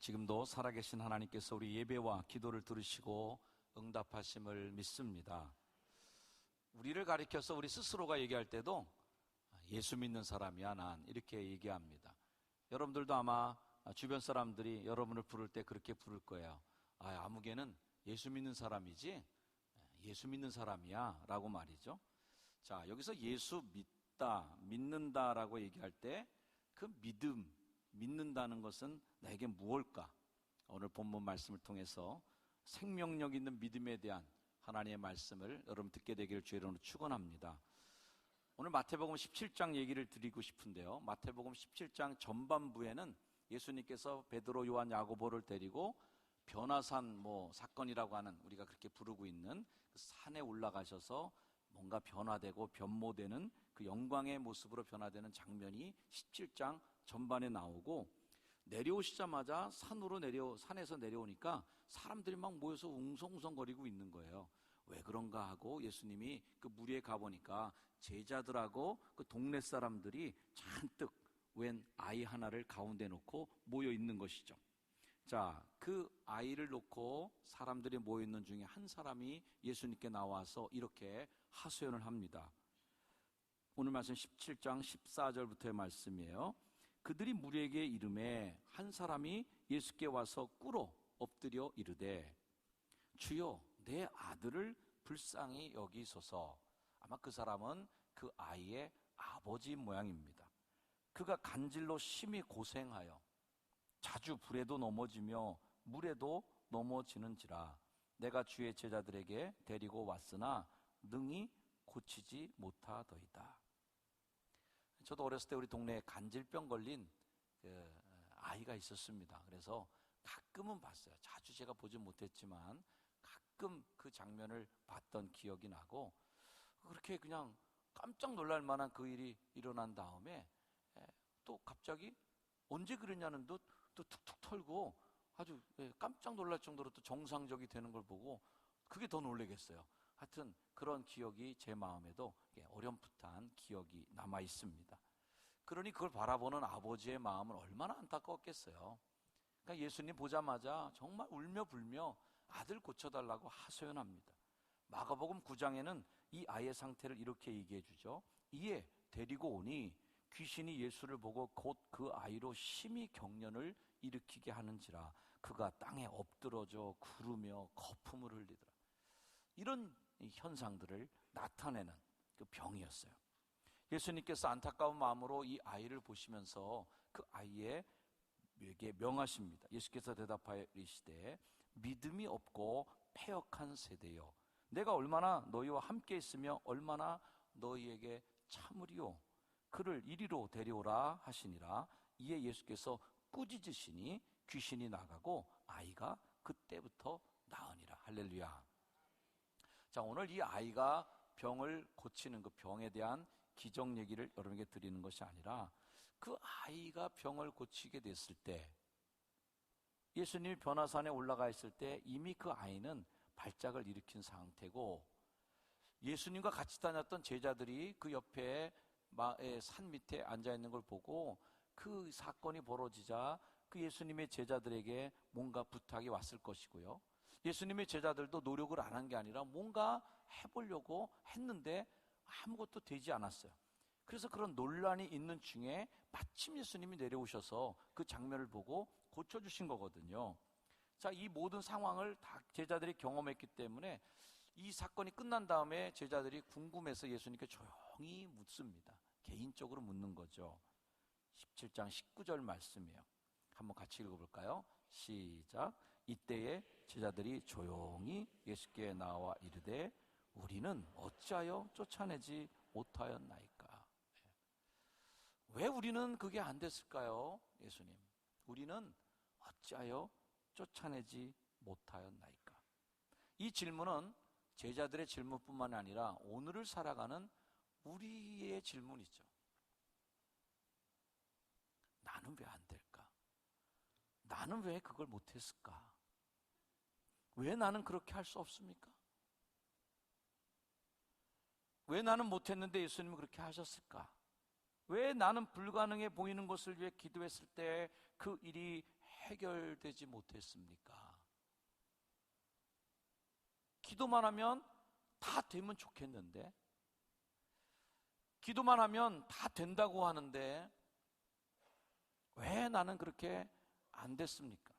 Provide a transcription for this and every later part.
지금도 살아계신 하나님께서 우리 예배와 기도를 들으시고 응답하심을 믿습니다. 우리를 가리켜서 우리 스스로가 얘기할 때도 예수 믿는 사람이야 난 이렇게 얘기합니다. 여러분들도 아마 주변 사람들이 여러분을 부를 때 그렇게 부를 거예요. 아무개는 예수 믿는 사람이지? 예수 믿는 사람이야 라고 말이죠. 자, 여기서 예수 믿다, 믿는다라고 얘기할 때 그 믿음, 믿는다는 것은 나에게 무엇일까? 오늘 본문 말씀을 통해서 생명력 있는 믿음에 대한 하나님의 말씀을 여러분 듣게 되기를 주의 이름으로 축원합니다. 오늘 마태복음 17장 얘기를 드리고 싶은데요. 마태복음 17장 전반부에는 예수님께서 베드로, 요한, 야고보를 데리고 변화산 사건이라고 하는 우리가 그렇게 부르고 있는 그 산에 올라가셔서 뭔가 변화되고 변모되는 그 영광의 모습으로 변화되는 장면이 17장 전반에 나오고, 내려오시자마자 산에서 내려오니까 사람들이 막 모여서 웅성웅성거리고 있는 거예요. 왜 그런가 하고 예수님이 그 무리에 가보니까 제자들하고 그 동네 사람들이 잔뜩 웬 아이 하나를 가운데 놓고 모여 있는 것이죠. 자, 그 아이를 놓고 사람들이 모여 있는 중에 한 사람이 예수님께 나와서 이렇게 하소연을 합니다. 오늘 말씀 17장 14절부터의 말씀이에요. 그들이 무리에게 이르매 한 사람이 예수께 와서 꿇어 엎드려 이르되 주여 내 아들을 불쌍히 여기소서. 아마 그 사람은 그 아이의 아버지 모양입니다. 그가 간질로 심히 고생하여 자주 불에도 넘어지며 물에도 넘어지는지라 내가 주의 제자들에게 데리고 왔으나 능히 고치지 못하더이다. 저도 어렸을 때 우리 동네에 간질병 걸린 아이가 있었습니다. 그래서 가끔은 봤어요. 자주 제가 보진 못했지만 가끔 그 장면을 봤던 기억이 나고, 그렇게 그냥 깜짝 놀랄 만한 그 일이 일어난 다음에 또 갑자기 언제 그랬냐는 듯 또 툭툭 털고 아주 깜짝 놀랄 정도로 또 정상적이 되는 걸 보고 그게 더 놀라겠어요. 하여튼 그런 기억이 제 마음에도 어렴풋한 기억이 남아 있습니다. 그러니 그걸 바라보는 아버지의 마음은 얼마나 안타까웠겠어요. 그러니까 예수님 보자마자 정말 울며 불며 아들 고쳐달라고 하소연합니다. 마가복음 9장에는 이 아이의 상태를 이렇게 얘기해 주죠. 이에 데리고 오니 귀신이 예수를 보고 곧 그 아이로 심히 경련을 일으키게 하는지라 그가 땅에 엎드러져 구르며 거품을 흘리더라. 이런 현상들을 나타내는 그 병이었어요. 예수님께서 안타까운 마음으로 이 아이를 보시면서 그 아이에게 명하십니다. 예수께서 대답하여 이르시되 믿음이 없고 패역한 세대여 내가 얼마나 너희와 함께 있으며 얼마나 너희에게 참으리요. 그를 이리로 데려오라 하시니라. 이에 예수께서 꾸짖으시니 귀신이 나가고 아이가 그때부터 나으니라. 할렐루야. 자, 오늘 이 아이가 병을 고치는 그 병에 대한 기적 얘기를 여러분에게 드리는 것이 아니라, 그 아이가 병을 고치게 됐을 때, 예수님이 변화산에 올라가 있을 때 이미 그 아이는 발작을 일으킨 상태고, 예수님과 같이 다녔던 제자들이 그 옆에 산 밑에 앉아있는 걸 보고 그 사건이 벌어지자 그 예수님의 제자들에게 뭔가 부탁이 왔을 것이고요. 예수님의 제자들도 노력을 안 한 게 아니라 뭔가 해보려고 했는데 아무것도 되지 않았어요. 그래서 그런 논란이 있는 중에 마침 예수님이 내려오셔서 그 장면을 보고 고쳐주신 거거든요. 자, 이 모든 상황을 다 제자들이 경험했기 때문에 이 사건이 끝난 다음에 제자들이 궁금해서 예수님께 조용히 묻습니다. 개인적으로 묻는 거죠. 17장 19절 말씀이에요. 한번 같이 읽어볼까요? 시작. 이때에 제자들이 조용히 예수께 나와 이르되 우리는 어찌하여 쫓아내지 못하였나이까. 왜 우리는 그게 안 됐을까요? 예수님, 우리는 어찌하여 쫓아내지 못하였나이까. 이 질문은 제자들의 질문뿐만 아니라 오늘을 살아가는 우리의 질문이죠. 나는 왜 안 될까? 나는 왜 그걸 못했을까? 왜 나는 그렇게 할 수 없습니까? 왜 나는 못했는데 예수님은 그렇게 하셨을까? 왜 나는 불가능해 보이는 것을 위해 기도했을 때 그 일이 해결되지 못했습니까? 기도만 하면 다 되면 좋겠는데, 기도만 하면 다 된다고 하는데 왜 나는 그렇게 안 됐습니까?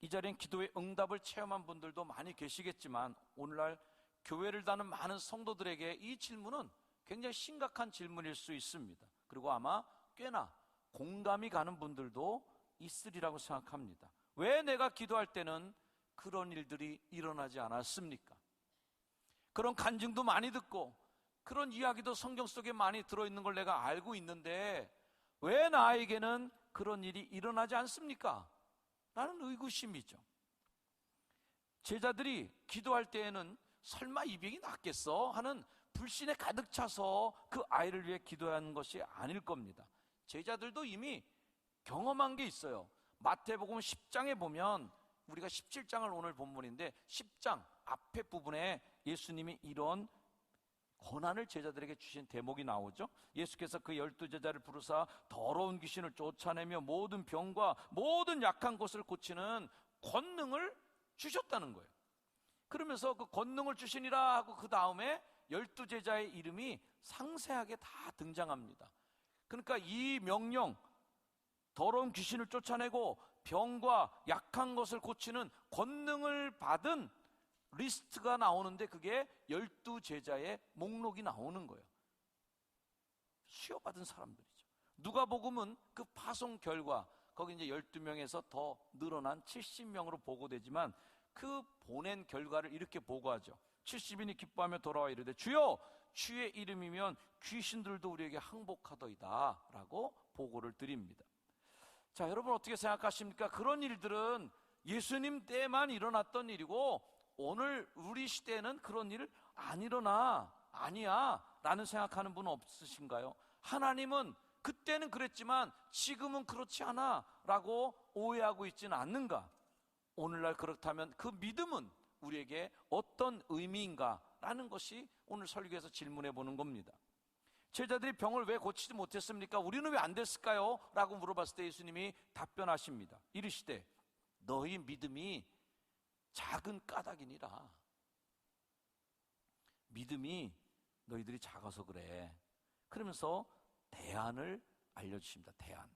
이 자리엔 기도의 응답을 체험한 분들도 많이 계시겠지만, 오늘날 교회를 다는 많은 성도들에게 이 질문은 굉장히 심각한 질문일 수 있습니다. 그리고 아마 꽤나 공감이 가는 분들도 있으리라고 생각합니다. 왜 내가 기도할 때는 그런 일들이 일어나지 않았습니까? 그런 간증도 많이 듣고 그런 이야기도 성경 속에 많이 들어있는 걸 내가 알고 있는데 왜 나에게는 그런 일이 일어나지 않습니까? 라는 의구심이죠. 제자들이 기도할 때에는 설마 이 병이 낫겠어? 하는 불신에 가득 차서 그 아이를 위해 기도하는 것이 아닐 겁니다. 제자들도 이미 경험한 게 있어요. 마태복음 10장에 보면, 우리가 17장을 오늘 본문인데 10장 앞에 부분에 예수님이 이런 권한을 제자들에게 주신 대목이 나오죠. 예수께서 그 12제자를 부르사 더러운 귀신을 쫓아내며 모든 병과 모든 약한 것을 고치는 권능을 주셨다는 거예요. 그러면서 그 권능을 주시니라 하고 그 다음에 12제자의 이름이 상세하게 다 등장합니다. 그러니까 이 명령, 더러운 귀신을 쫓아내고 병과 약한 것을 고치는 권능을 받은 리스트가 나오는데 그게 12제자의 목록이 나오는 거예요. 수여받은 사람들이죠. 누가복음은 그 파송 결과 거기 이제 12명에서 더 늘어난 70명으로 보고되지만 그 보낸 결과를 이렇게 보고하죠. 70인이 기뻐하며 돌아와 이르되 주여 주의 이름이면 귀신들도 우리에게 항복하더이다 라고 보고를 드립니다. 자, 여러분 어떻게 생각하십니까? 그런 일들은 예수님 때만 일어났던 일이고 오늘 우리 시대에는 그런 일 안 일어나, 아니야 라는 생각하는 분 없으신가요? 하나님은 그때는 그랬지만 지금은 그렇지 않아 라고 오해하고 있지는 않는가? 오늘날 그렇다면 그 믿음은 우리에게 어떤 의미인가 라는 것이 오늘 설교에서 질문해 보는 겁니다. 제자들이 병을 왜 고치지 못했습니까? 우리는 왜 안 됐을까요? 라고 물어봤을 때 예수님이 답변하십니다. 이르시되 너희 믿음이 작은 까닭이니라. 믿음이 너희들이 작아서 그래. 그러면서 대안을 알려주십니다. 대안.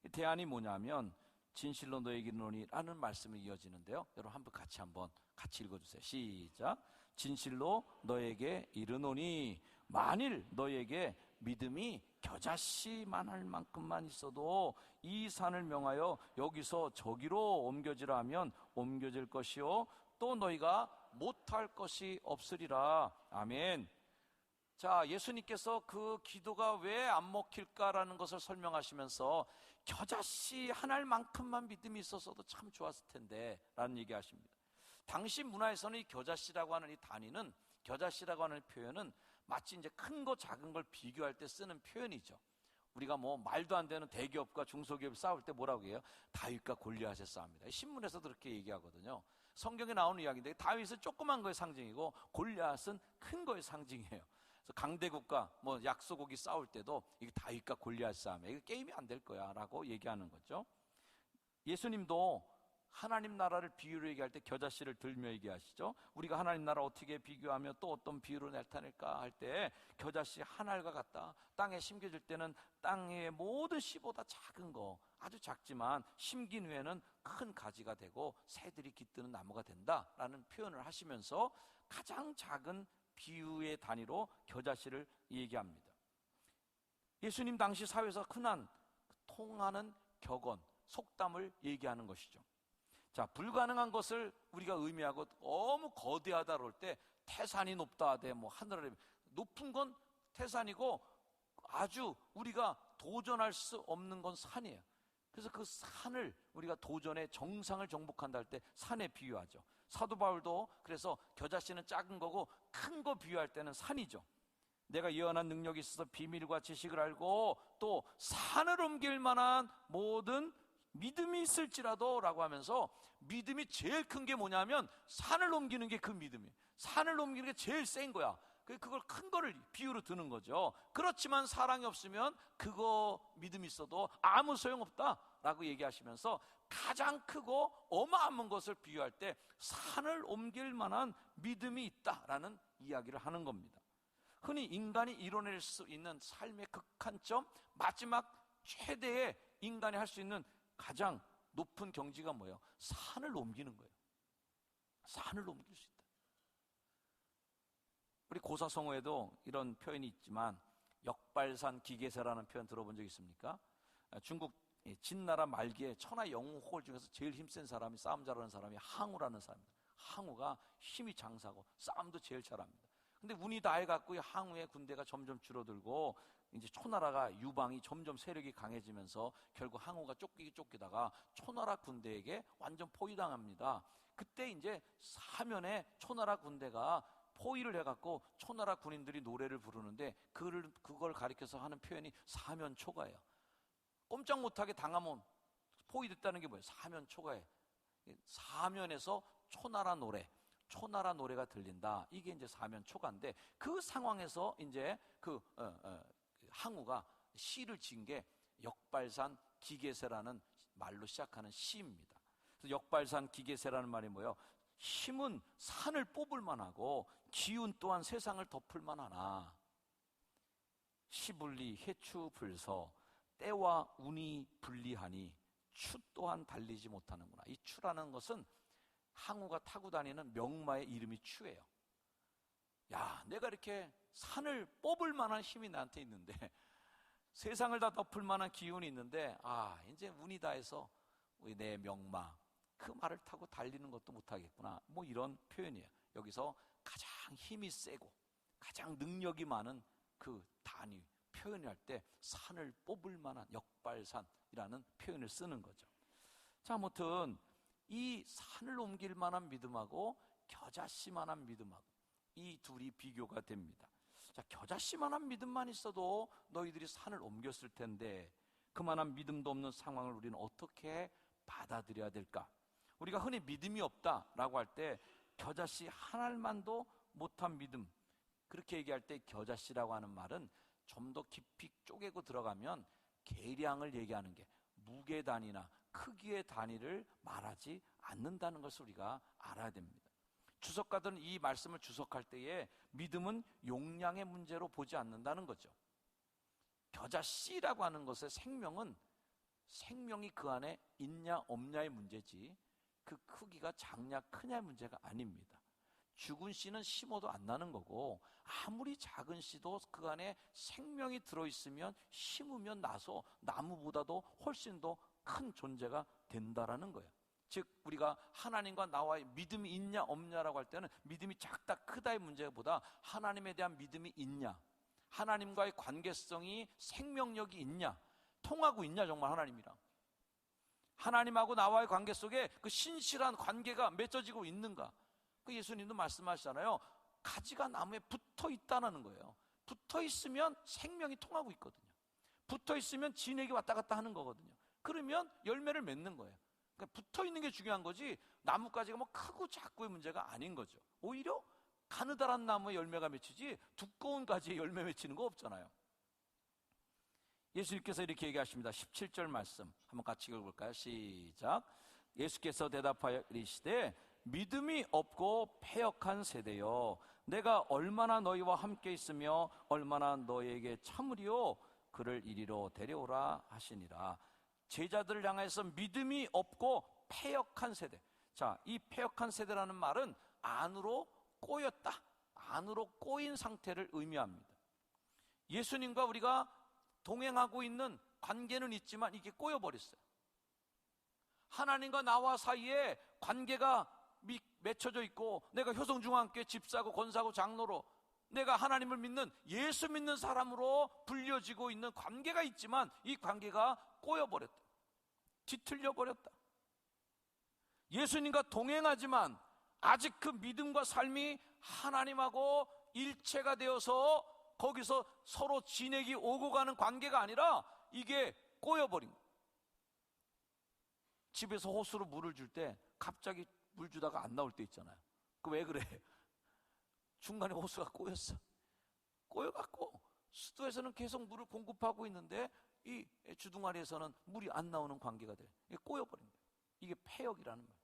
이 대안이 뭐냐면 진실로 너에게 이르노니 라는 말씀이 이어지는데요. 여러분 한번 같이 읽어주세요. 시작. 진실로 너에게 이르노니 만일 너에게 믿음이 겨자씨만 할 만큼만 있어도 이 산을 명하여 여기서 저기로 옮겨지라 하면 옮겨질 것이요 또 너희가 못할 것이 없으리라. 아멘. 자, 예수님께서 그 기도가 왜 안 먹힐까라는 것을 설명하시면서 겨자씨 한 알만큼만 믿음이 있었어도 참 좋았을 텐데 라는 얘기 하십니다. 당시 문화에서는 이 겨자씨라고 하는 이 단위는, 겨자씨라고 하는 표현은 마치 이제 큰 거 작은 걸 비교할 때 쓰는 표현이죠. 우리가 뭐 말도 안 되는 대기업과 중소기업이 싸울 때 뭐라고 해요? 다윗과 골리앗의 싸움이다. 신문에서도 그렇게 얘기하거든요. 성경에 나오는 이야기인데 다윗은 조그만 거의 상징이고 골리앗은 큰 거의 상징이에요. 그래서 강대국과 뭐 약소국이 싸울 때도 이게 다윗과 골리앗 싸움이야. 이거 게임이 안 될 거야 라고 얘기하는 거죠. 예수님도 하나님 나라를 비유로 얘기할 때 겨자씨를 들며 얘기하시죠. 우리가 하나님 나라 어떻게 비교하며 또 어떤 비유로 나타낼까 할 때 겨자씨 한 알과 같다. 땅에 심겨질 때는 땅의 모든 씨보다 작은 거, 아주 작지만 심긴 후에는 큰 가지가 되고 새들이 깃드는 나무가 된다라는 표현을 하시면서 가장 작은 비유의 단위로 겨자씨를 얘기합니다. 예수님 당시 사회에서 흔한 통하는 격언, 속담을 얘기하는 것이죠. 자, 불가능한 것을 우리가 의미하고 너무 거대하다 그럴 때 태산이 높다 하되 뭐 하늘에 높은 건 태산이고 아주 우리가 도전할 수 없는 건 산이에요. 그래서 그 산을 우리가 도전의 정상을 정복한다 할 때 산에 비유하죠. 사도 바울도 그래서 겨자씨는 작은 거고 큰 거 비유할 때는 산이죠. 내가 예언한 능력이 있어서 비밀과 지식을 알고 또 산을 옮길 만한 모든 믿음이 있을지라도 라고 하면서 믿음이 제일 큰 게 뭐냐면 산을 옮기는 게 그 믿음이에요. 산을 옮기는 게 제일 센 거야. 그걸 큰 거를 비유로 드는 거죠. 그렇지만 사랑이 없으면 그거 믿음이 있어도 아무 소용없다 라고 얘기하시면서 가장 크고 어마어마한 것을 비유할 때 산을 옮길 만한 믿음이 있다라는 이야기를 하는 겁니다. 흔히 인간이 이뤄낼 수 있는 삶의 극한점, 마지막 최대의 인간이 할 수 있는 가장 높은 경지가 뭐예요? 산을 옮기는 거예요. 산을 옮길 수 있다. 우리 고사성어에도 이런 표현이 있지만 역발산 기계세라는 표현 들어본 적 있습니까? 중국 진나라 말기에 천하 영웅 중에서 제일 힘센 사람이, 싸움 잘하는 사람이 항우라는 사람입니다. 항우가 힘이 장사고 싸움도 제일 잘합니다. 근데 운이 다 해갖고 항우의 군대가 점점 줄어들고 이제 초나라가 유방이 점점 세력이 강해지면서 결국 항우가 쫓기다가 초나라 군대에게 완전 포위당합니다. 그때 이제 사면에 초나라 군대가 포위를 해갖고 초나라 군인들이 노래를 부르는데 그걸 가리켜서 하는 표현이 사면초가예요. 꼼짝 못하게 당하면 포위됐다는 게 뭐예요? 사면초가예요. 사면에서 초나라 노래가 들린다. 이게 이제 사면초가인데 그 상황에서 이제 항우가 시를 지은 게 역발산 기계세라는 말로 시작하는 시입니다. 그래서 역발산 기계세라는 말이 뭐예요? 힘은 산을 뽑을 만하고 기운 또한 세상을 덮을 만하나 시불리 해추불서 때와 운이 불리하니 추 또한 달리지 못하는구나. 이 추라는 것은 항우가 타고 다니는 명마의 이름이 추예요. 야, 내가 이렇게 산을 뽑을 만한 힘이 나한테 있는데 세상을 다 덮을 만한 기운이 있는데 이제 운이 다해서 내 명마 그 말을 타고 달리는 것도 못하겠구나. 뭐 이런 표현이에요. 여기서 가장 힘이 세고 가장 능력이 많은 그 단위 표현할 때 산을 뽑을 만한 역발산이라는 표현을 쓰는 거죠. 자, 아무튼 이 산을 옮길 만한 믿음하고 겨자씨만한 믿음하고 이 둘이 비교가 됩니다. 자, 겨자씨만한 믿음만 있어도 너희들이 산을 옮겼을 텐데 그만한 믿음도 없는 상황을 우리는 어떻게 받아들여야 될까? 우리가 흔히 믿음이 없다라고 할 때 겨자씨 한 알만도 못한 믿음, 그렇게 얘기할 때 겨자씨라고 하는 말은 좀 더 깊이 쪼개고 들어가면 계량을 얘기하는 게 무게 단위나 크기의 단위를 말하지 않는다는 것을 우리가 알아야 됩니다. 주석가들은 이 말씀을 주석할 때에 믿음은 용량의 문제로 보지 않는다는 거죠. 겨자씨라고 하는 것의 생명이 그 안에 있냐 없냐의 문제지 그 크기가 작냐 크냐의 문제가 아닙니다. 죽은 씨는 심어도 안 나는 거고 아무리 작은 씨도 그 안에 생명이 들어있으면 심으면 나서 나무보다도 훨씬 더 큰 존재가 된다라는 거예요. 즉 우리가 하나님과 나와의 믿음이 있냐 없냐라고 할 때는 믿음이 작다 크다의 문제보다 하나님에 대한 믿음이 있냐, 하나님과의 관계성이 생명력이 있냐, 통하고 있냐 정말 하나님이랑, 하나님하고 나와의 관계 속에 그 신실한 관계가 맺어지고 있는가. 그 예수님도 말씀하시잖아요. 가지가 나무에 붙어 있다는 거예요. 붙어 있으면 생명이 통하고 있거든요. 붙어 있으면 진액이 왔다 갔다 하는 거거든요. 그러면 열매를 맺는 거예요. 그러니까 붙어 있는 게 중요한 거지 나뭇가지가 뭐 크고 작고의 문제가 아닌 거죠. 오히려 가느다란 나무에 열매가 맺히지 두꺼운 가지에 열매 맺히는 거 없잖아요. 예수님께서 이렇게 얘기하십니다. 17절 말씀 한번 같이 읽어볼까요? 시작. 예수께서 대답하여 이르시되 믿음이 없고 패역한 세대여, 내가 얼마나 너희와 함께 있으며 얼마나 너희에게 참으리요, 그를 이리로 데려오라 하시니라. 제자들을 향해서 믿음이 없고 패역한 세대. 자, 이 패역한 세대라는 말은 안으로 꼬였다, 안으로 꼬인 상태를 의미합니다. 예수님과 우리가 동행하고 있는 관계는 있지만 이게 꼬여버렸어요. 하나님과 나와 사이에 관계가 맺혀져 있고 내가 효성중앙교회 집사고 권사고 장로로 내가 하나님을 믿는 예수 믿는 사람으로 불려지고 있는 관계가 있지만 이 관계가 꼬여버렸다, 뒤틀려 버렸다. 예수님과 동행하지만 아직 그 믿음과 삶이 하나님하고 일체가 되어서 거기서 서로 진액이 오고 가는 관계가 아니라 이게 꼬여버린 거예요. 집에서 호수로 물을 줄 때 갑자기 물 주다가 안 나올 때 있잖아요. 그 왜 그래? 중간에 호수가 꼬였어. 꼬여갖고 수도에서는 계속 물을 공급하고 있는데 이 주둥아리에서는 물이 안 나오는 관계가 돼요. 이게 꼬여버린 거예요. 이게 폐역이라는 거예요.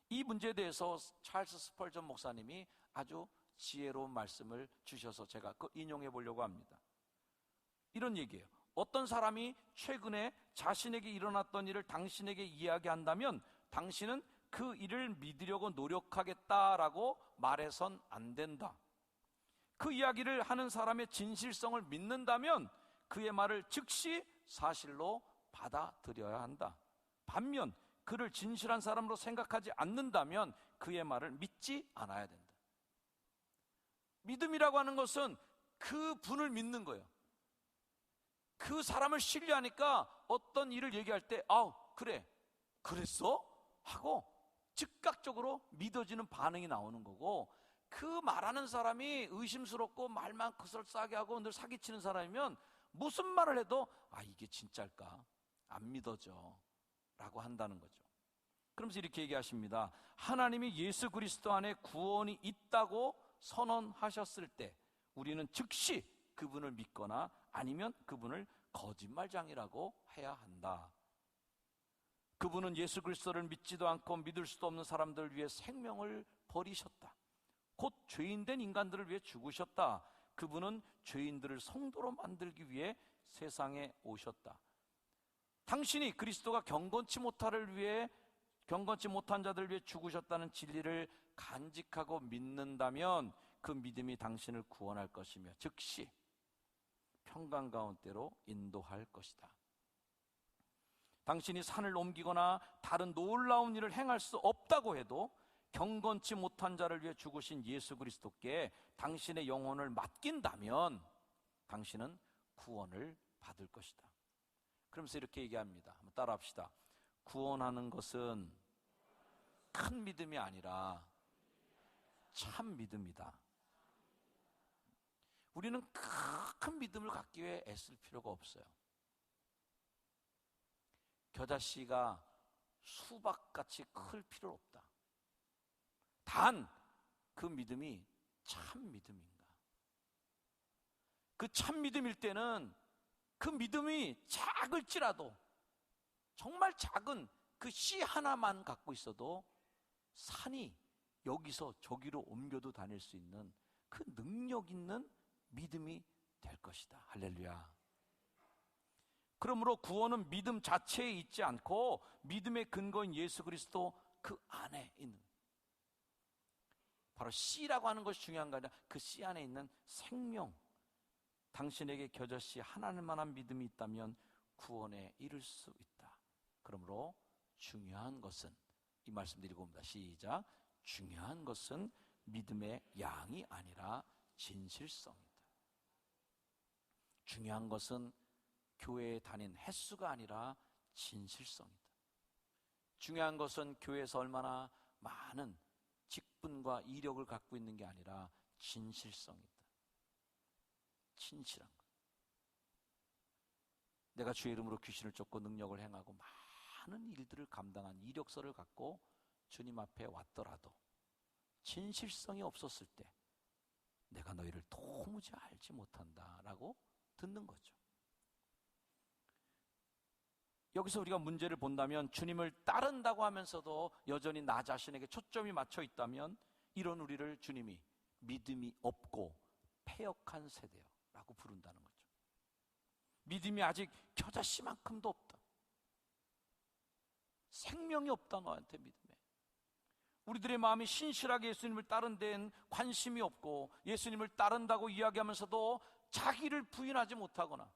이 문제에 대해서 찰스 스펄전 목사님이 아주 지혜로운 말씀을 주셔서 제가 인용해 보려고 합니다. 이런 얘기예요. 어떤 사람이 최근에 자신에게 일어났던 일을 당신에게 이야기한다면 당신은 그 일을 믿으려고 노력하겠다라고 말해선 안 된다. 그 이야기를 하는 사람의 진실성을 믿는다면 그의 말을 즉시 사실로 받아들여야 한다. 반면 그를 진실한 사람으로 생각하지 않는다면 그의 말을 믿지 않아야 된다. 믿음이라고 하는 것은 그 분을 믿는 거예요. 그 사람을 신뢰하니까 어떤 일을 얘기할 때 그래, 그랬어? 하고 즉각적으로 믿어지는 반응이 나오는 거고, 그 말하는 사람이 의심스럽고 말만 그설싸게 하고 늘 사기치는 사람이면 무슨 말을 해도 이게 진짜일까? 안 믿어져 라고 한다는 거죠. 그러면서 이렇게 얘기하십니다. 하나님이 예수 그리스도 안에 구원이 있다고 선언하셨을 때 우리는 즉시 그분을 믿거나 아니면 그분을 거짓말장이라고 해야 한다. 그분은 예수 그리스도를 믿지도 않고 믿을 수도 없는 사람들을 위해 생명을 버리셨다. 곧 죄인된 인간들을 위해 죽으셨다. 그분은 죄인들을 성도로 만들기 위해 세상에 오셨다. 당신이 그리스도가 경건치 못한 자들을 위해 죽으셨다는 진리를 간직하고 믿는다면 그 믿음이 당신을 구원할 것이며 즉시 평강 가운데로 인도할 것이다. 당신이 산을 옮기거나 다른 놀라운 일을 행할 수 없다고 해도 경건치 못한 자를 위해 죽으신 예수 그리스도께 당신의 영혼을 맡긴다면 당신은 구원을 받을 것이다. 그러면서 이렇게 얘기합니다. 한번 따라합시다. 구원하는 것은 큰 믿음이 아니라 참 믿음이다. 우리는 큰 믿음을 갖기 위해 애쓸 필요가 없어요. 겨자씨가 수박같이 클 필요 없다. 단 그 믿음이 참 믿음인가? 그 참 믿음일 때는 그 믿음이 작을지라도, 정말 작은 그 씨 하나만 갖고 있어도 산이 여기서 저기로 옮겨도 다닐 수 있는 그 능력 있는 믿음이 될 것이다. 할렐루야. 그러므로 구원은 믿음 자체에 있지 않고 믿음의 근거인 예수 그리스도 그 안에 있는, 바로 씨라고 하는 것이 중요한 거 아니라 그 씨 안에 있는 생명, 당신에게 겨자씨 하나님만한 믿음이 있다면 구원에 이를 수 있다. 그러므로 중요한 것은, 이 말씀 드리고 옵니다. 시작. 중요한 것은 믿음의 양이 아니라 진실성이다. 중요한 것은 교회에 다닌 횟수가 아니라 진실성이다. 중요한 것은 교회에서 얼마나 많은 직분과 이력을 갖고 있는 게 아니라 진실성이다. 진실한 것. 내가 주의 이름으로 귀신을 쫓고 능력을 행하고 많은 일들을 감당한 이력서를 갖고 주님 앞에 왔더라도 진실성이 없었을 때 내가 너희를 도무지 알지 못한다라고 듣는 거죠. 여기서 우리가 문제를 본다면, 주님을 따른다고 하면서도 여전히 나 자신에게 초점이 맞춰 있다면 이런 우리를 주님이 믿음이 없고 패역한 세대라고 부른다는 거죠. 믿음이 아직 겨자씨만큼도 없다. 생명이 없다. 너한테 믿음에. 우리들의 마음이 신실하게 예수님을 따른 데엔 관심이 없고, 예수님을 따른다고 이야기하면서도 자기를 부인하지 못하거나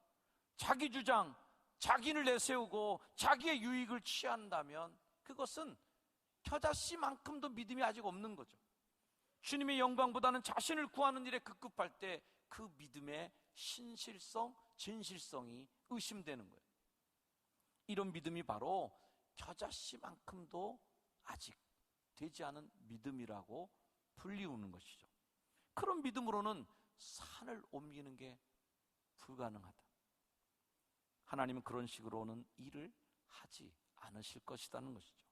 자기 주장, 자기를 내세우고 자기의 유익을 취한다면 그것은 겨자씨만큼도 믿음이 아직 없는 거죠. 주님의 영광보다는 자신을 구하는 일에 급급할 때 그 믿음의 신실성, 진실성이 의심되는 거예요. 이런 믿음이 바로 겨자씨만큼도 아직 되지 않은 믿음이라고 불리우는 것이죠. 그런 믿음으로는 산을 옮기는 게 불가능하다. 하나님은 그런 식으로는 일을 하지 않으실 것이라는 것이죠.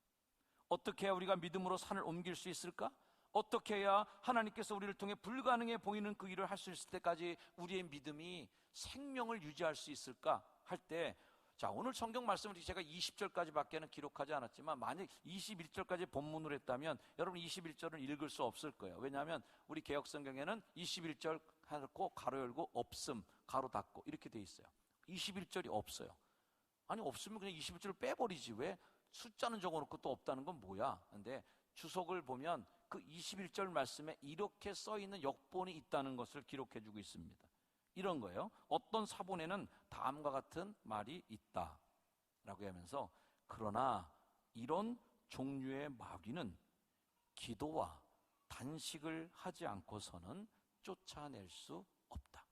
어떻게 해야 우리가 믿음으로 산을 옮길 수 있을까? 어떻게 해야 하나님께서 우리를 통해 불가능해 보이는 그 일을 할 수 있을 때까지 우리의 믿음이 생명을 유지할 수 있을까 할 때, 자, 오늘 성경 말씀을 제가 20절까지밖에는 기록하지 않았지만 만약 21절까지 본문으로 했다면 여러분 21절은 읽을 수 없을 거예요. 왜냐하면 우리 개역성경에는 21절 하고 가로 열고 없음 가로 닫고 이렇게 돼 있어요. 21절이 없어요. 아니 없으면 그냥 21절을 빼버리지 왜 숫자는 적어놓고 또 없다는 건 뭐야? 근데 주석을 보면 그 21절 말씀에 이렇게 써있는 역본이 있다는 것을 기록해주고 있습니다. 이런 거예요. 어떤 사본에는 다음과 같은 말이 있다 라고 하면서, 그러나 이런 종류의 마귀는 기도와 단식을 하지 않고서는 쫓아낼 수 없다.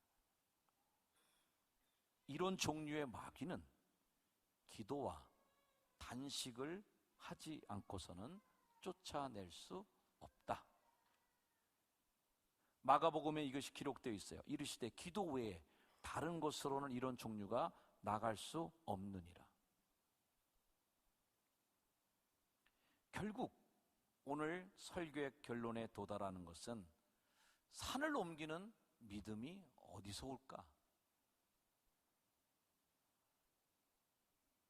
이런 종류의 마귀는 기도와 단식을 하지 않고서는 쫓아낼 수 없다. 마가복음에 이것이 기록되어 있어요. 이르시되 기도 외에 다른 것으로는 이런 종류가 나갈 수 없느니라. 결국 오늘 설교의 결론에 도달하는 것은 산을 옮기는 믿음이 어디서 올까?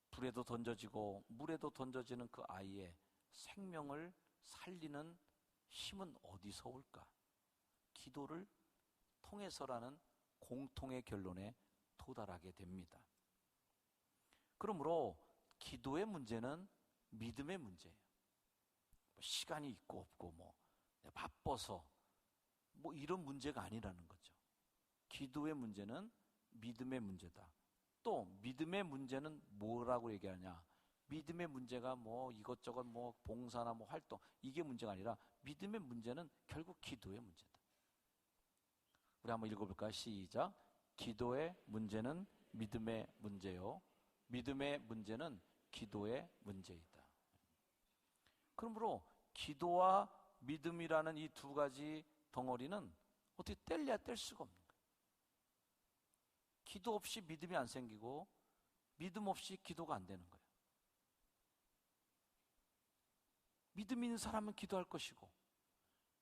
불에도 던져지고 물에도 던져지는 그 아이의 생명을 살리는 힘은 어디서 올까? 기도를 통해서라는 공통의 결론에 도달하게 됩니다. 그러므로 기도의 문제는 믿음의 문제예요. 시간이 있고 없고 바빠서 이런 문제가 아니라는 거죠. 기도의 문제는 믿음의 문제다. 또 믿음의 문제는 뭐라고 얘기하냐? 믿음의 문제가 이것저것 봉사나 활동 이게 문제가 아니라 믿음의 문제는 결국 기도의 문제다. 우리 한번 읽어볼까요? 시작. 기도의 문제는 믿음의 문제요, 믿음의 문제는 기도의 문제이다. 그러므로 기도와 믿음이라는 이 두 가지 덩어리는 어떻게 뗄래야 뗄 수가 없는 거예요. 기도 없이 믿음이 안 생기고 믿음 없이 기도가 안 되는 거예요. 믿음 있는 사람은 기도할 것이고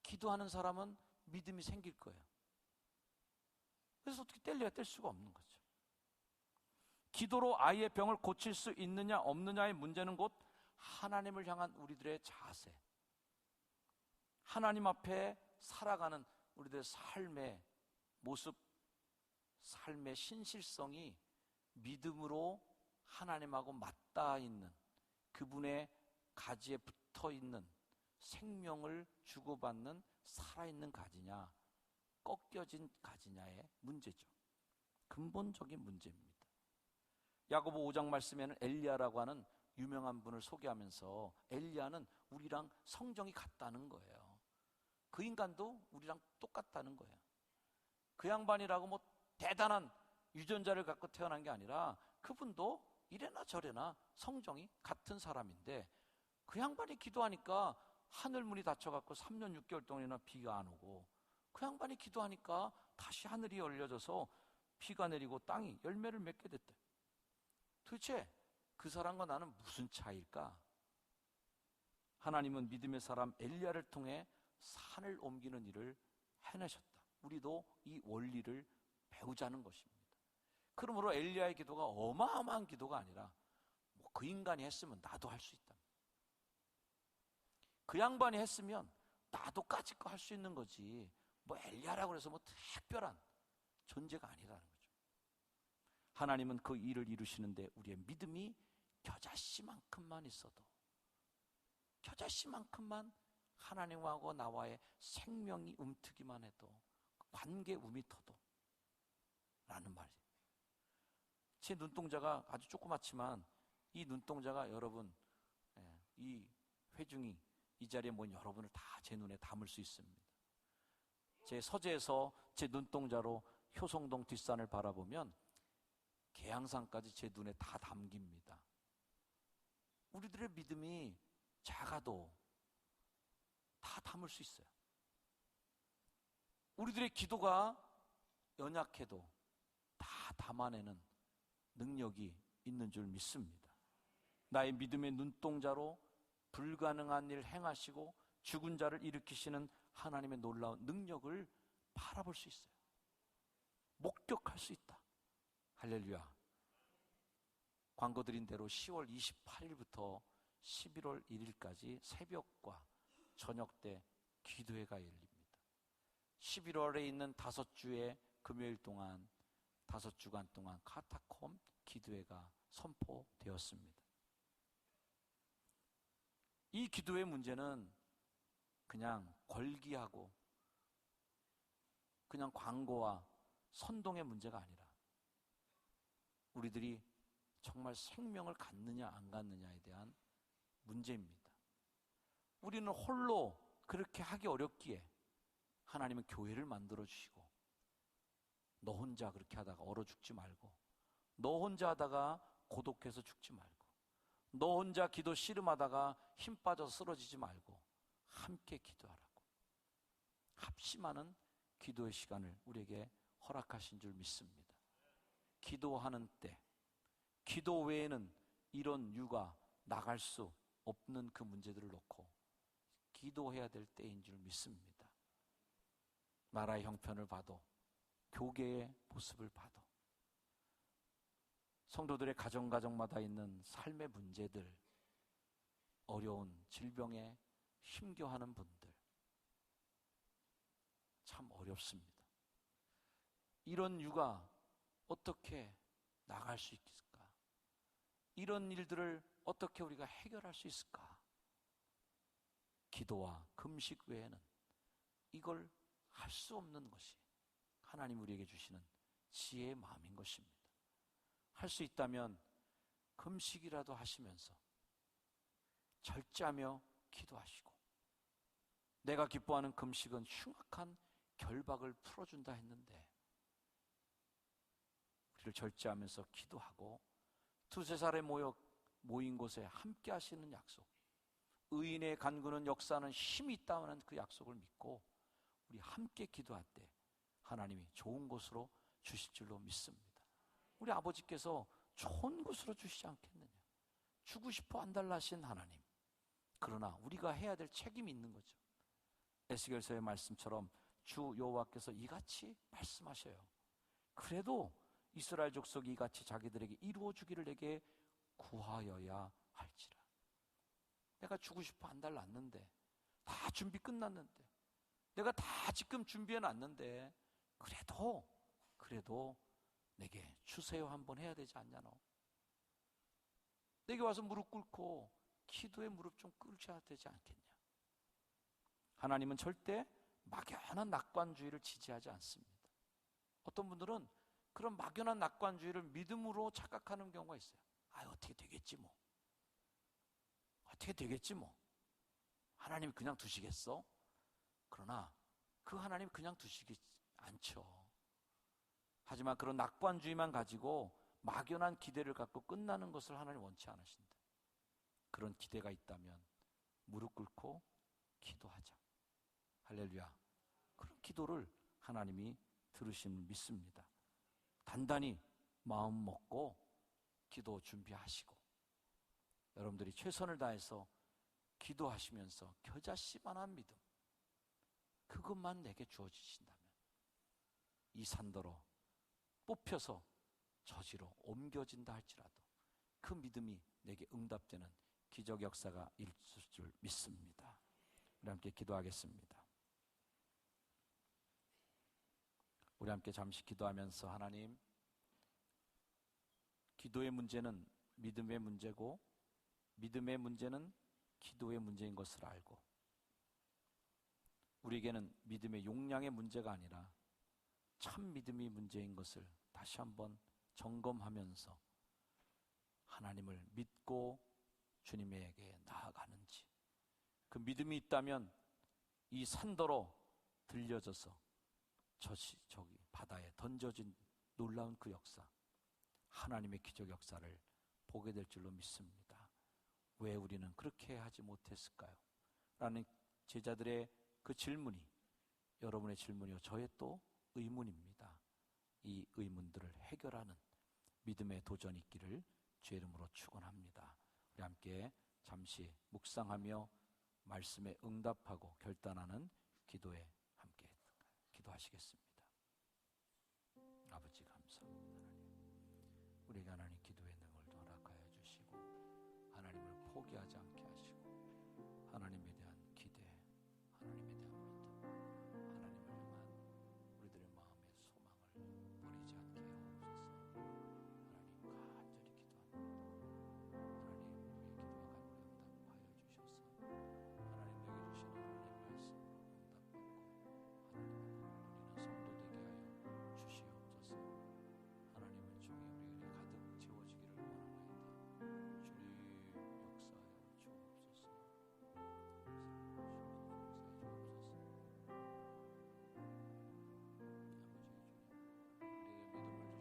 기도하는 사람은 믿음이 생길 거예요. 그래서 어떻게 뗄래야 뗄 수가 없는 거죠. 기도로 아이의 병을 고칠 수 있느냐 없느냐의 문제는 곧 하나님을 향한 우리들의 자세, 하나님 앞에 살아가는 우리들의 삶의 모습, 삶의 신실성이 믿음으로 하나님하고 맞닿아 있는, 그분의 가지에 붙어 있는, 생명을 주고받는 살아있는 가지냐 꺾여진 가지냐의 문제죠. 근본적인 문제입니다. 야고보 5장 말씀에는 엘리야라고 하는 유명한 분을 소개하면서 엘리야는 우리랑 성정이 같다는 거예요. 그 인간도 우리랑 똑같다는 거예요. 그 양반이라고 대단한 유전자를 갖고 태어난 게 아니라 그분도 이래나 저래나 성정이 같은 사람인데, 그 양반이 기도하니까 하늘문이 닫혀갖고 3년 6개월 동안이나 비가 안 오고, 그 양반이 기도하니까 다시 하늘이 열려져서 비가 내리고 땅이 열매를 맺게 됐대. 도대체 그 사람과 나는 무슨 차이일까? 하나님은 믿음의 사람 엘리야를 통해 산을 옮기는 일을 해내셨다. 우리도 이 원리를 배우자는 것입니다. 그러므로 엘리야의 기도가 어마어마한 기도가 아니라 그 인간이 했으면 나도 할 수 있다. 그 양반이 했으면 나도 까짓 거 할 수 있는 거지, 엘리야라고 해서 특별한 존재가 아니라는 거죠. 하나님은 그 일을 이루시는데 우리의 믿음이 겨자씨만큼만 있어도, 겨자씨만큼만 하나님하고 나와의 생명이 움트기만 해도, 관계 움이 터도 라는 말이에요. 제 눈동자가 아주 조그맣지만 이 눈동자가 여러분, 이 회중이 이 자리에 모인 여러분을 다 제 눈에 담을 수 있습니다. 제 서재에서 제 눈동자로 효성동 뒷산을 바라보면 계양산까지 제 눈에 다 담깁니다. 우리들의 믿음이 작아도 다 담을 수 있어요. 우리들의 기도가 연약해도 다 담아내는 능력이 있는 줄 믿습니다. 나의 믿음의 눈동자로 불가능한 일 행하시고 죽은 자를 일으키시는 하나님의 놀라운 능력을 바라볼 수 있어요. 목격할 수 있다. 할렐루야. 광고 드린 대로 10월 28일부터 11월 1일까지 새벽과 저녁 때 기도회가 열립니다. 11월에 있는 5주의 금요일 동안 5주간 동안 카타콤 기도회가 선포되었습니다. 이 기도회 문제는 그냥 권기하고 그냥 광고와 선동의 문제가 아니라 우리들이 정말 생명을 갖느냐 안 갖느냐에 대한 문제입니다. 우리는 홀로 그렇게 하기 어렵기에 하나님은 교회를 만들어 주시고, 너 혼자 그렇게 하다가 얼어 죽지 말고, 너 혼자 하다가 고독해서 죽지 말고, 너 혼자 기도 씨름하다가 힘 빠져서 쓰러지지 말고 함께 기도하라고 합심하는 기도의 시간을 우리에게 허락하신 줄 믿습니다. 기도하는 때, 기도 외에는 이런 유가 나갈 수 없는 그 문제들을 놓고 기도해야 될 때인 줄 믿습니다. 나라의 형편을 봐도, 교계의 모습을 봐도, 성도들의 가정마다 있는 삶의 문제들, 어려운 질병에 힘겨워하는 분들 참 어렵습니다. 이런 유가 어떻게 나갈 수 있을까? 이런 일들을 어떻게 우리가 해결할 수 있을까? 기도와 금식 외에는 이걸 할 수 없는 것이 하나님 우리에게 주시는 지혜의 마음인 것입니다. 할 수 있다면 금식이라도 하시면서 절제하며 기도하시고, 내가 기뻐하는 금식은 흉악한 결박을 풀어준다 했는데 우리를 절제하면서 기도하고 2-3살에 모인 곳에 함께 하시는 약속, 의인의 간구는 역사하는 힘이 있다는 그 약속을 믿고 우리 함께 기도할 때 하나님이 좋은 곳으로 주실 줄로 믿습니다. 우리 아버지께서 좋은 곳으로 주시지 않겠느냐. 주고 싶어 안달나신 하나님, 그러나 우리가 해야 될 책임이 있는 거죠. 에스겔서의 말씀처럼 주 여호와께서 이같이 말씀하셔요. 그래도 이스라엘 족속이 이같이 자기들에게 이루어주기를 내게 구하여야 할지라. 내가 주고 싶어 안달났는데, 다 준비 끝났는데, 내가 다 지금 준비해놨는데 그래도 내게 주세요 한번 해야 되지 않냐. 너 내게 와서 무릎 꿇고 기도에 무릎 좀 꿇어야 되지 않겠냐. 하나님은 절대 막연한 낙관주의를 지지하지 않습니다. 어떤 분들은 그런 막연한 낙관주의를 믿음으로 착각하는 경우가 있어요. 어떻게 되겠지 뭐. 어떻게 되겠지 뭐. 하나님 그냥 두시겠어? 그러나 그 하나님 그냥 두시지 않죠. 하지만 그런 낙관주의만 가지고 막연한 기대를 갖고 끝나는 것을 하나님 원치 않으신다. 그런 기대가 있다면 무릎 꿇고 기도하자. 할렐루야. 그런 기도를 하나님이 들으심을 믿습니다. 단단히 마음 먹고 기도 준비하시고, 여러분들이 최선을 다해서 기도하시면서 겨자씨만한 믿음, 그것만 내게 주어지신다면 이 산더러 뽑혀서 저지로 옮겨진다 할지라도 그 믿음이 내게 응답되는 기적 역사가 있을 줄 믿습니다. 우리 함께 기도하겠습니다. 우리 함께 잠시 기도하면서, 하나님, 기도의 문제는 믿음의 문제고 믿음의 문제는 기도의 문제인 것을 알고, 우리에게는 믿음의 용량의 문제가 아니라 참 믿음이 문제인 것을 다시 한번 점검하면서 하나님을 믿고 주님에게 나아가는지, 그 믿음이 있다면 이 산더러 들려져서 저기 바다에 던져진 놀라운 그 역사, 하나님의 기적 역사를 보게 될 줄로 믿습니다. 왜 우리는 그렇게 하지 못했을까요? 라는 제자들의 그 질문이 여러분의 질문이요, 저의 또 의문입니다. 이 의문들을 해결하는 믿음의 도전이 있기를 주의 이름으로 축원합니다. 우리 함께 잠시 묵상하며 말씀에 응답하고 결단하는 기도에 함께 기도하시겠습니다. 아버지 감사합니다. 하나님, 우리가 하나님 기도의 능을 허락하여 주시고 하나님을 포기하지 않게 하시고 하나님에 대한 기대, 하나님에 대한 믿음, 하나님을 향한 우리들의 마음의 소망을 버리지 않게 하옵소서. 하나님 간절히 기도합니다. 하나님 우리의 기도가 간절히 응답하여 주셔서 하나님 내게 주시는 하나님의 말씀으로 응답받고 하나님의 누리는 성도 되게 하여 주시옵소서. 하나님은 종이 우리에게 가득 채워지기를 원하나이다. 주님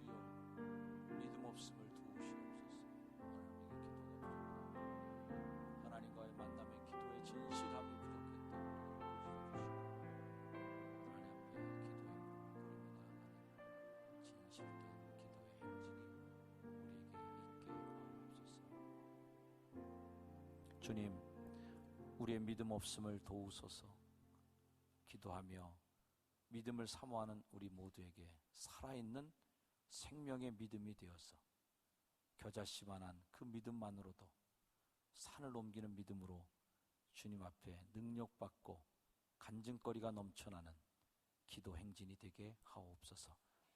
역사하여 주옵소서. 믿음 없음을 도우시옵소서. 하나님과의 만남의 기도에 진실함이 부족했다. 하나님 앞에 기도에 진실된 기도의 행진이 우리에게 있게 하옵소서. 주님, 우리의 믿음 없음을 도우소서. 기도하며 믿음을 사모하는 우리 모두에게 살아있는 생명의 믿음이 되어서 겨자씨만한 그 믿음만으로도 산을 옮기는 믿음으로 주님 앞에 능력받고 간증거리가 넘쳐나는 기도 행진이 되게 하옵소서.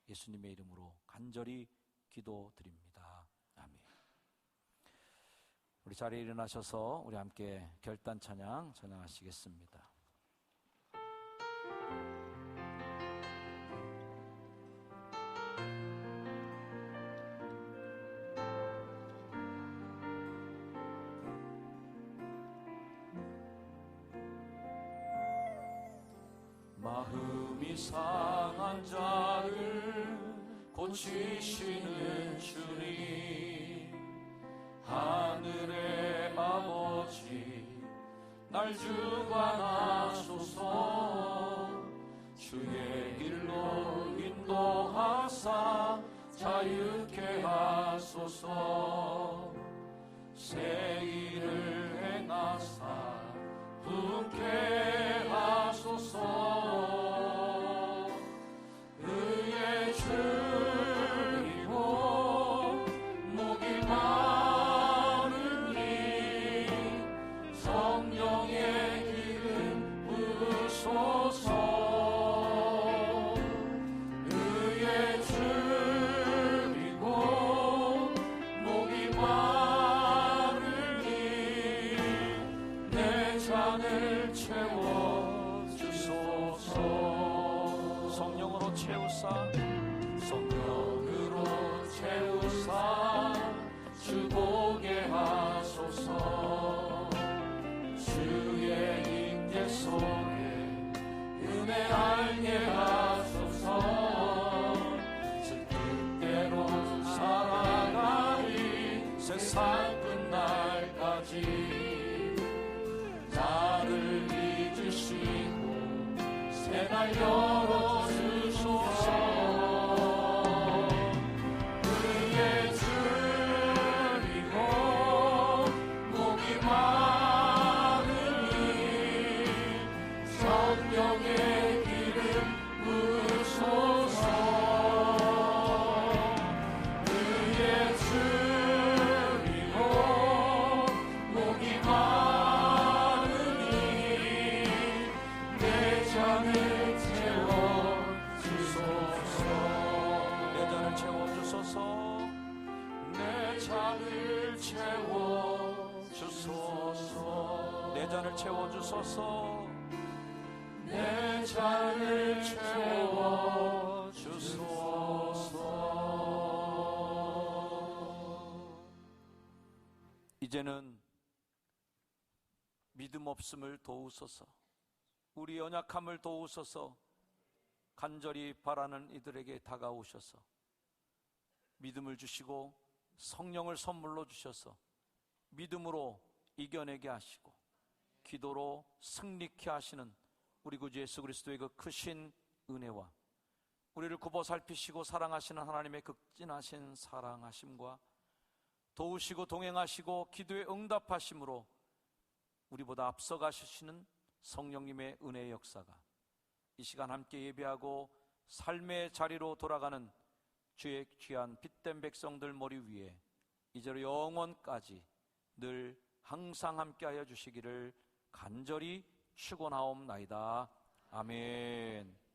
예수님의 이름으로 간절히 기도드립니다. 아멘. 우리 자리에 일어나셔서 우리 함께 결단 찬양 찬양하시겠습니다. 마음이 상한 자를 고치시는 주님, 하늘의 아버지 날 주관하소서. 주의 길로 인도하사 자유케 하소서. 새 일을 행하사 분케 하소서. 의의 줄이고 목이 마르니 성령의 기름 부으소서. 의의 줄이고 목이 마르니 내 잔을 채워주소서. 성령으로 채우사, 성령으로 채우사 주보게 하소서. 주의 임재 속에 은혜 알게 하소서. 뜻대로 살아가리 세상 끝날까지. 나를 믿으시고 새날 열어주소서. 의의 줄이고 목이 마르니 성령의 기름 부으소서. 의의 줄이고 목이 마르니 내 잔을 채워주소서. 내 잔을 채워주소서. 내 잔을 채워주소서. 내 잔을 채워주소서. 내 잔을 채워주소서. 이제는 믿음 없음을 도우소서. 우리 연약함을 도우소서. 간절히 바라는 이들에게 다가오셔서 믿음을 주시고 성령을 선물로 주셔서 믿음으로 이겨내게 하시고 기도로 승리케 하시는 우리 구주 예수 그리스도의 그 크신 은혜와 우리를 굽어 살피시고 사랑하시는 하나님의 극진하신 사랑하심과 도우시고 동행하시고 기도에 응답하심으로 우리보다 앞서가시는 성령님의 은혜의 역사가 이 시간 함께 예배하고 삶의 자리로 돌아가는 주의 귀한 빛된 백성들 머리 위에 이제로 영원까지 늘 항상 함께하여 주시기를 간절히 축원하옵나이다. 아멘.